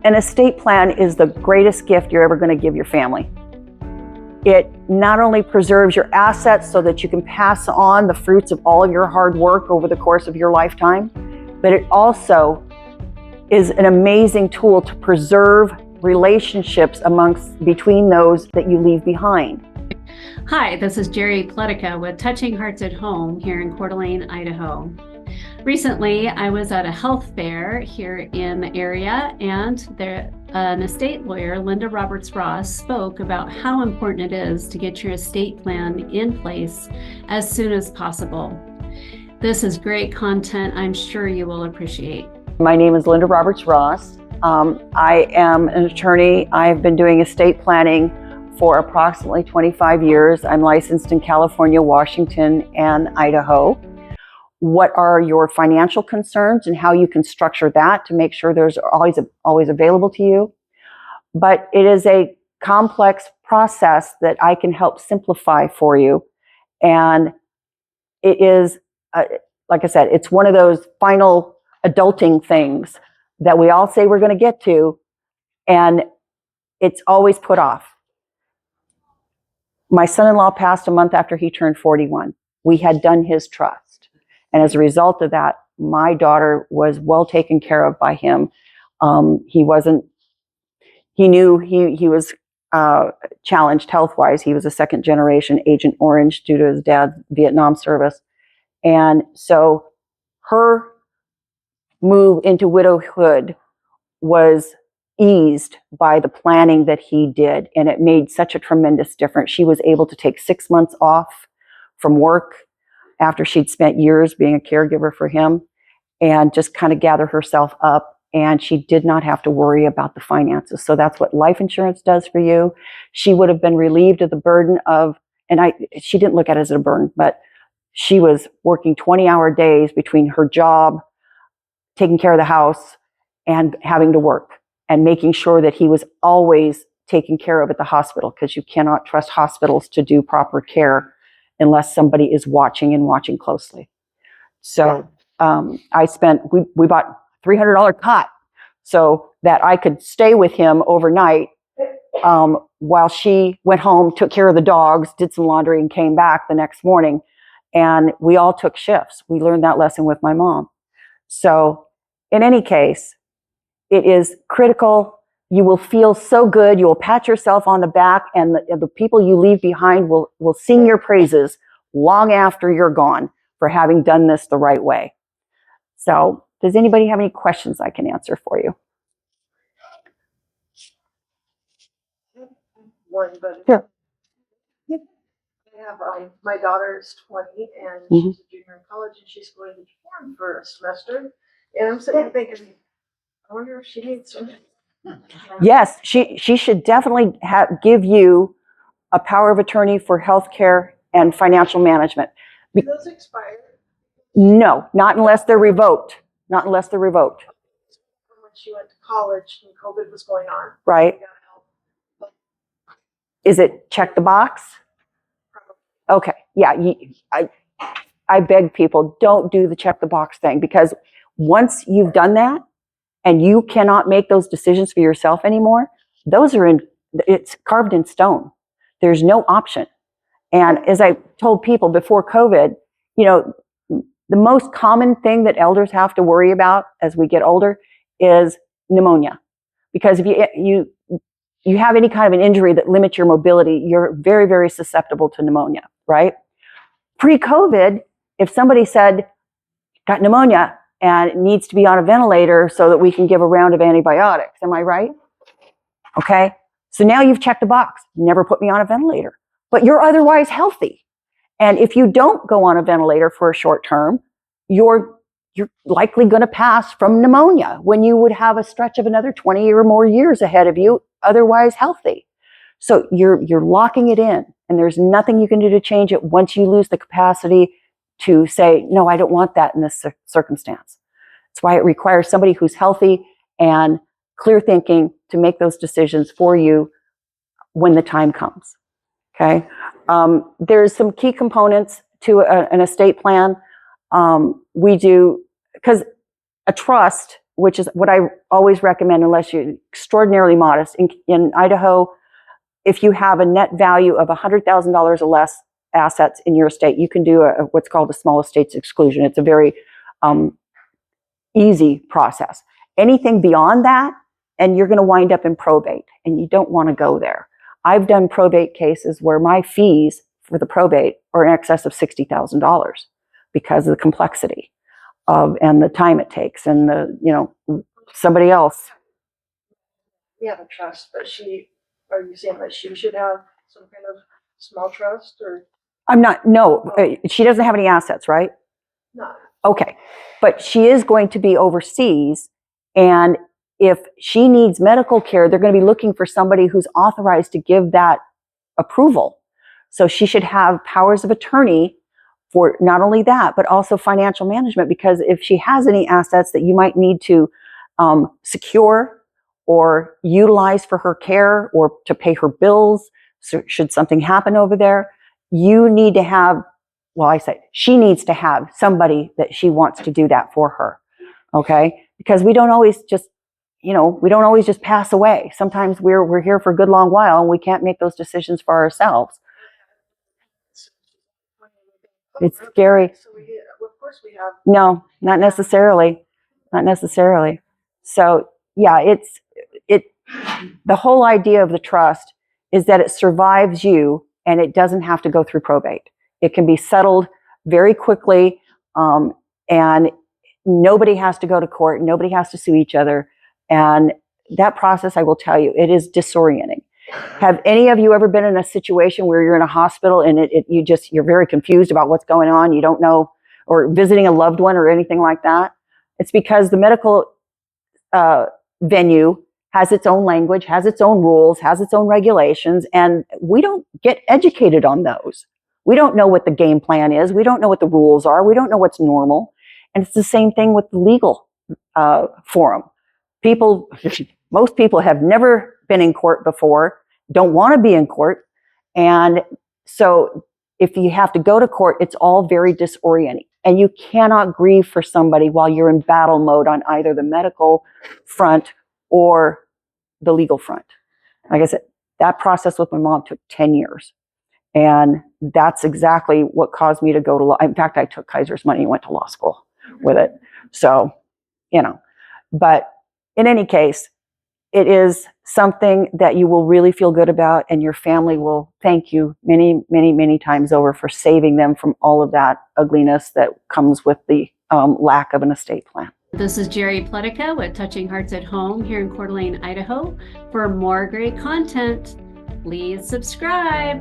An estate plan is the greatest gift you're ever going to give your family. It not only preserves your assets so that you can pass on the fruits of all of your hard work over the course of your lifetime, but it also is an amazing tool to preserve relationships between those that you leave behind. Hi, this is Jerry Pletica with Touching Hearts at Home here in Coeur d'Alene, Idaho. Recently, I was at a health fair here in the area, and an estate lawyer, Linda Roberts-Ross, spoke about how important it is to get your estate plan in place as soon as possible. This is great content I'm sure you will appreciate. My name is Linda Roberts-Ross. I am an attorney. I've been doing estate planning for approximately 25 years. I'm licensed in California, Washington, and Idaho. What are your financial concerns and how you can structure that to make sure there's always available to you. But it is a complex process that I can help simplify for you. And it is, like I said, it's one of those final adulting things that we all say we're going to get to, and it's always put off. My son-in-law passed a month after he turned 41. We had done his trust. And as a result of that, my daughter was well taken care of by him. He knew he was challenged health-wise. He was a second-generation Agent Orange due to his dad's Vietnam service. And so her move into widowhood was eased by the planning that he did, and it made such a tremendous difference. She was able to take 6 months off from work after she'd spent years being a caregiver for him, and just kind of gather herself up, and she did not have to worry about the finances. So that's what life insurance does for you. She would have been relieved of the burden of, she didn't look at it as a burden, but she was working 20-hour days between her job, taking care of the house, and having to work, and making sure that he was always taken care of at the hospital, because you cannot trust hospitals to do proper care unless somebody is watching and watching closely. So we bought a $300 cot so that I could stay with him overnight while she went home, took care of the dogs, did some laundry, and came back the next morning. And we all took shifts. We learned that lesson with my mom. So in any case, it is critical. You will feel so good. You will pat yourself on the back, and the people you leave behind will sing your praises long after you're gone for having done this the right way. So does anybody have any questions I can answer for you? One, but sure. I have my daughter's 20 and she's a junior in college, and she's going to Japan for a semester. And I'm sitting there thinking, I wonder if she needs some. Yes, she should definitely give you a power of attorney for healthcare and financial management. Do those expire? No, not unless they're revoked. Not unless they're revoked. When she went to college and COVID was going on. Right. Is it check the box? Okay. Yeah. I beg people, don't do the check the box thing, because once you've done that and you cannot make those decisions for yourself anymore, it's carved in stone. There's no option. And as I told people before COVID, the most common thing that elders have to worry about as we get older is pneumonia. Because if you have any kind of an injury that limits your mobility, you're very, very susceptible to pneumonia, right? Pre-COVID, if somebody said, got pneumonia and it needs to be on a ventilator so that we can give a round of antibiotics, am I right? Okay, so now you've checked the box, never put me on a ventilator, but you're otherwise healthy. And if you don't go on a ventilator for a short term, you're likely going to pass from pneumonia when you would have a stretch of another 20 or more years ahead of you, otherwise healthy. So you're locking it in, and there's nothing you can do to change it once you lose the capacity to say, no, I don't want that in this circumstance. That's why it requires somebody who's healthy and clear thinking to make those decisions for you when the time comes. Okay. There's some key components to an estate plan. We do, because a trust which is what I always recommend unless you're extraordinarily modest. In Idaho, if you have a net value of $100,000 or less assets in your estate, you can do what's called a small estates exclusion. It's a very easy process. Anything beyond that, and you're going to wind up in probate, and you don't want to go there. I've done probate cases where my fees for the probate are in excess of $60,000 because of the complexity of and the time it takes, and somebody else. We have a trust, but are you saying that she should have some kind of small trust or? I'm not. No, she doesn't have any assets, right? No. Okay, but she is going to be overseas, and if she needs medical care, they're going to be looking for somebody who's authorized to give that approval. So she should have powers of attorney for not only that, but also financial management, because if she has any assets that you might need to secure or utilize for her care or to pay her bills, so should something happen over there, you need to have, she needs to have somebody that she wants to do that for her. Okay? Because we don't always just pass away. Sometimes we're here for a good long while and we can't make those decisions for ourselves. It's scary. So of course we have. No, not necessarily. Not necessarily. So yeah, the whole idea of the trust is that it survives you and it doesn't have to go through probate. It can be settled very quickly, and nobody has to go to court. Nobody has to sue each other. And that process, I will tell you, it is disorienting. Have any of you ever been in a situation where you're in a hospital and you're very confused about what's going on? You don't know, or visiting a loved one or anything like that? It's because the medical venue has its own language, has its own rules, has its own regulations, and we don't get educated on those. We don't know what the game plan is. We don't know what the rules are. We don't know what's normal. And it's the same thing with the legal forum. Most people have never been in court before, don't want to be in court. And so if you have to go to court, it's all very disorienting. And you cannot grieve for somebody while you're in battle mode on either the medical front or the legal front. Like I said, that process with my mom took 10 years. And that's exactly what caused me to go to law. In fact, I took Kaiser's money and went to law school with it. So, but in any case, it is something that you will really feel good about, and your family will thank you many, many, many times over for saving them from all of that ugliness that comes with the lack of an estate plan. This is Jerry Pletica with Touching Hearts at Home here in Coeur d'Alene, Idaho. For more great content, please subscribe.